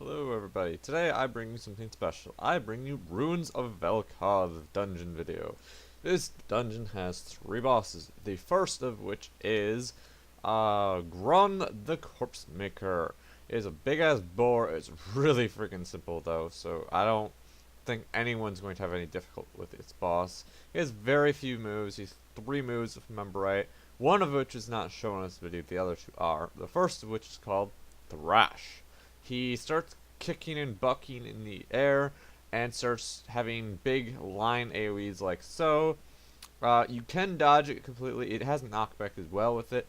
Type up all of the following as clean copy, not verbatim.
Hello everybody, today I bring you something special. I bring you Ruins of Kel Voreth dungeon video. This dungeon has 3 bosses, the first of which is Grun the Corpse Maker. It is a big ass boar. It's really freaking simple though, so I don't think anyone's going to have any difficulty with its boss. He has very few moves. He's 3 moves if I remember right, one of which is not shown in this video, the other 2 are. The first of which is called Thrash. He starts kicking and bucking in the air and starts having big line AoEs like so. You can dodge it completely. It has knockback as well with it,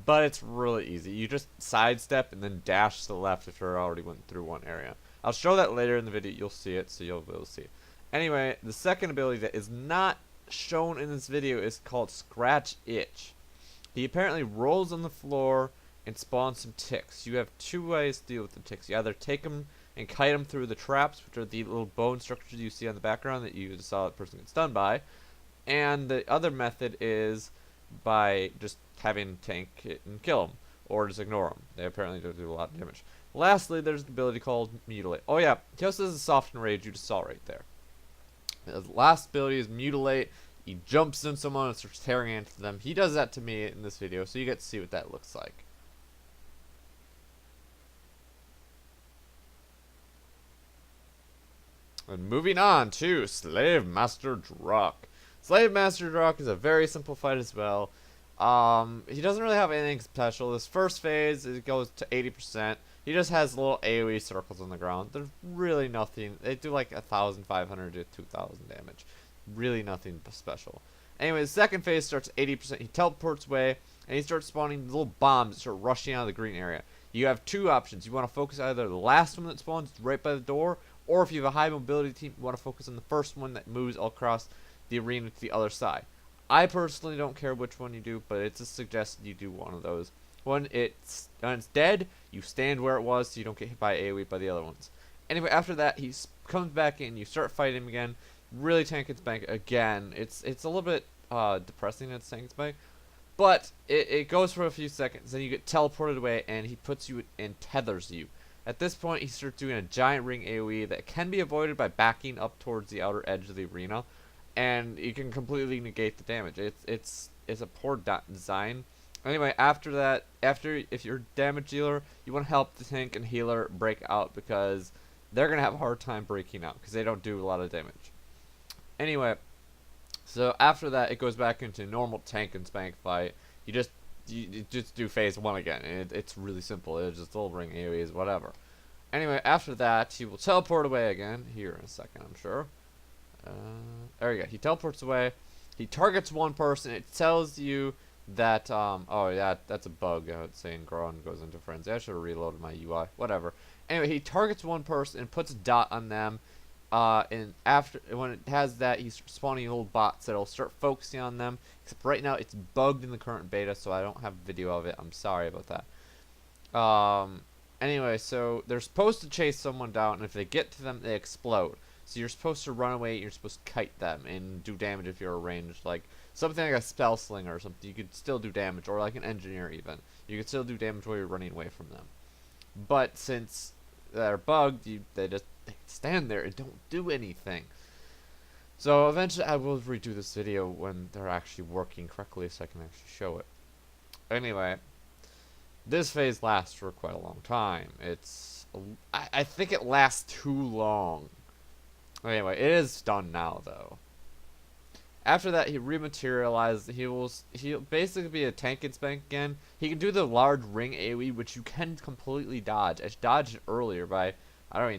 but it's really easy. You just sidestep and then dash to the left if you already went through one area. I'll show that later in the video. You'll see it, so you'll be able to see it. Anyway, the second ability that is not shown in this video is called Scratch Itch. He apparently rolls on the floor and spawn some ticks. You have 2 ways to deal with the ticks. You either take them and kite them through the traps, which are the little bone structures you see on the background that you saw the person get stunned by. And the other method is by just having tank it and kill them, or just ignore them. They apparently don't do a lot of damage. Lastly, there's the ability called Mutilate. Oh yeah, he also has a Soften Rage you just saw right there. The last ability is Mutilate. He jumps in someone and starts tearing into them. He does that to me in this video, so you get to see what that looks like. And moving on to Slave Master Druck. Slave Master Druck is a very simple fight as well. He doesn't really have anything special. This first phase, it goes to 80%. He just has little AoE circles on the ground. There's really nothing. They do like 1,500 to 2,000 damage. Really nothing special. Anyway, the second phase starts 80%. He teleports away, and he starts spawning little bombs that start rushing out of the green area. You have 2 options. You want to focus either the last one that spawns right by the door, or if you have a high mobility team, you want to focus on the first one that moves all across the arena to the other side. I personally don't care which one you do, but it's a suggestion you do one of those. When it's dead, you stand where it was so you don't get hit by AoE by the other ones. Anyway, after that, he comes back in, you start fighting him again, really tank and spank again. It's a little bit depressing at tank and spank, but it goes for a few seconds, then you get teleported away, and he puts you and tethers you. At this point, he starts doing a giant ring AoE that can be avoided by backing up towards the outer edge of the arena, and you can completely negate the damage. It's a poor design. Anyway, after that, if you're a damage dealer, you want to help the tank and healer break out because they're gonna have a hard time breaking out because they don't do a lot of damage. Anyway, so after that, it goes back into normal tank and spank fight. You just do phase 1 again, and it's really simple. It's just little ring AoEs, whatever. Anyway, after that, he will teleport away again. Here in a second, I'm sure. There you go. He teleports away. He targets one person. It tells you that, oh yeah, that's a bug. It's saying Gron goes into frenzy. I should have reloaded my UI. Whatever. Anyway, he targets one person and puts a dot on them. And when it has that, he's spawning little bots that'll start focusing on them. Except right now it's bugged in the current beta, so I don't have a video of it. I'm sorry about that. Anyway, so they're supposed to chase someone down, and if they get to them, they explode. So you're supposed to run away. You're supposed to kite them and do damage if you're ranged, like something like a spell slinger or something. You could still do damage, or like an engineer even. You could still do damage while you're running away from them. But since they're bugged, they stand there and don't do anything. So eventually I will redo this video when they're actually working correctly so I can actually show it. Anyway, this phase lasts for quite a long time. I think it lasts too long. Anyway, it is done now though. After that, he rematerializes. He'll basically be a tank and spank again. He can do the large ring AoE, which you can completely dodge. I dodged it earlier by, I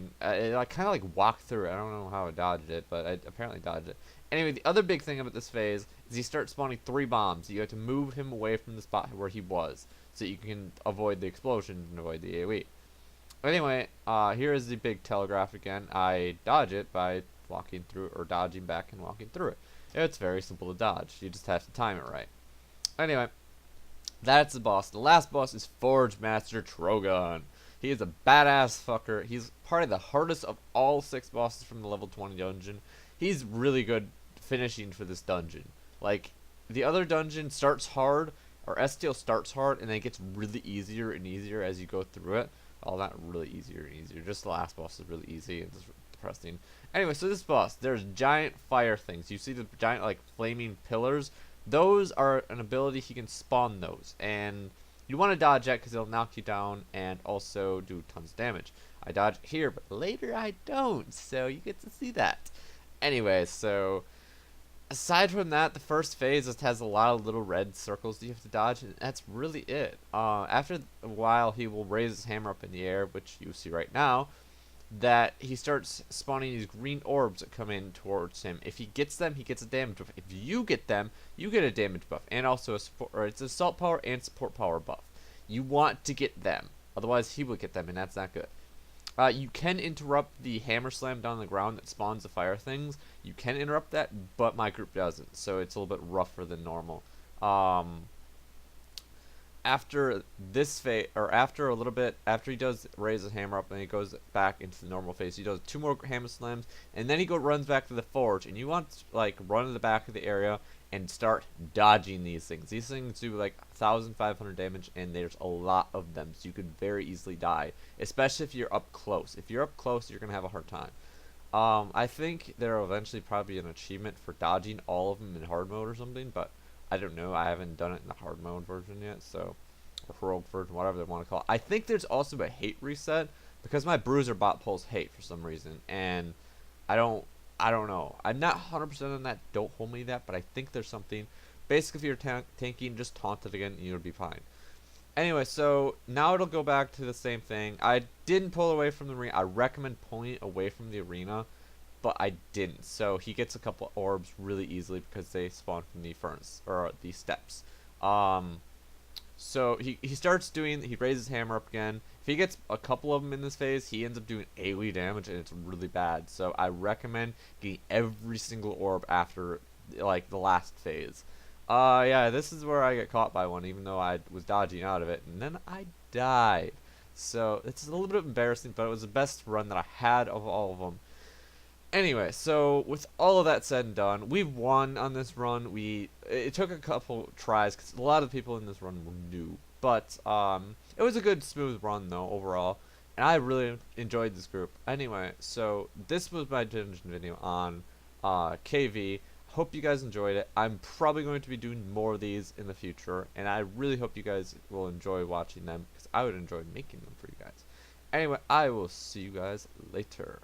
kind of like walked through it. I don't know how I dodged it, but I apparently dodged it. Anyway, the other big thing about this phase is he starts spawning 3 bombs. You have to move him away from the spot where he was, so you can avoid the explosion and avoid the AoE. Anyway, here is the big telegraph again. I dodge it by walking through, or dodging back and walking through it. It's very simple to dodge. You just have to time it right. Anyway, that's the boss. The last boss is Forge Master Trogon. He is a badass fucker. He's probably the hardest of all 6 bosses from the level 20 dungeon. He's really good finishing for this dungeon. Like, the other dungeon starts hard, or STL starts hard, and then it gets really easier and easier as you go through it. Well, not really easier and easier. Just the last boss is really easy and just depressing. Anyway, so this boss, there's giant fire things. You see the giant like flaming pillars. Those are an ability he can spawn those, and you want to dodge that because it'll knock you down and also do tons of damage. I dodge here, but later I don't, so you get to see that. Anyway, so aside from that, the first phase just has a lot of little red circles that you have to dodge, and that's really it. After a while, he will raise his hammer up in the air, which you see right now, that he starts spawning these green orbs that come in towards him. If he gets them, he gets a damage buff. If you get them, you get a damage buff, and also a support, or it's a assault power and support power buff. You want to get them, otherwise he will get them, and that's not good. You can interrupt the hammer slam down the ground that spawns the fire things. You can interrupt that, but my group doesn't, so it's a little bit rougher than normal. After this phase, or after a little bit, after he does raise his hammer up and he goes back into the normal phase, he does 2 more hammer slams, and then he runs back to the forge, and you want to like run to the back of the area and start dodging these things. These things do like 1,500 damage, and there's a lot of them, so you could very easily die, especially if you're up close. If you're up close, you're gonna have a hard time. I think there'll eventually probably be an achievement for dodging all of them in hard mode or something, but I don't know. I haven't done it in the hard mode version yet, so, or heroic version, whatever they want to call it. I think there's also a hate reset because my bruiser bot pulls hate for some reason, and I don't know. I'm not 100% on that. Don't hold me to that, but I think there's something. Basically, if you're tanking, just taunt it again, and you'll be fine. Anyway, so now it'll go back to the same thing. I didn't pull away from the arena. I recommend pulling it away from the arena, but I didn't. So he gets a couple orbs really easily because they spawn from the furnace, or the steps. So he starts doing, he raises his hammer up again. If he gets a couple of them in this phase, he ends up doing AoE damage, and it's really bad. So I recommend getting every single orb after, like, the last phase. Yeah, this is where I get caught by one, even though I was dodging out of it, and then I died. So it's a little bit embarrassing, but it was the best run that I had of all of them. Anyway, so with all of that said and done, we've won on this run. It took a couple tries because a lot of people in this run were new, but it was a good smooth run though overall, and I really enjoyed this group. Anyway, so this was my dungeon video on KV. Hope you guys enjoyed it. I'm probably going to be doing more of these in the future, and I really hope you guys will enjoy watching them because I would enjoy making them for you guys. Anyway, I will see you guys later.